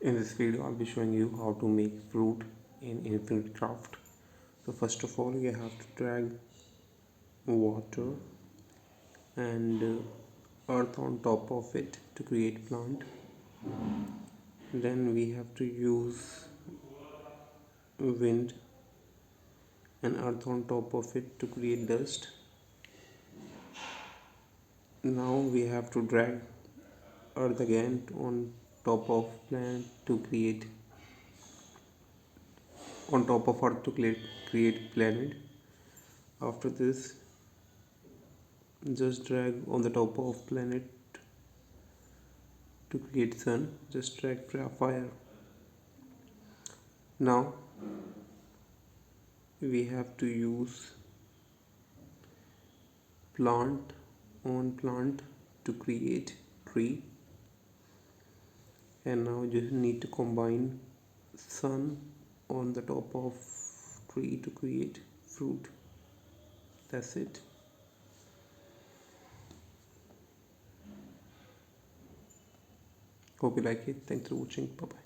In this video, I'll be showing you how to make fruit in Infinite Craft. So first of all, you have to drag water and earth on top of it to create plant. Then we have to use wind and earth on top of it to create dust. Now we have to drag earth again on top of plant to create on top of earth to create planet. After this, just drag on the top of planet to create sun. Just drag fire. Now we have to use plant on plant to create tree, and now you need to combine sun on the top of tree to create fruit. That's it. Hope you like it. Thanks for watching. Bye bye.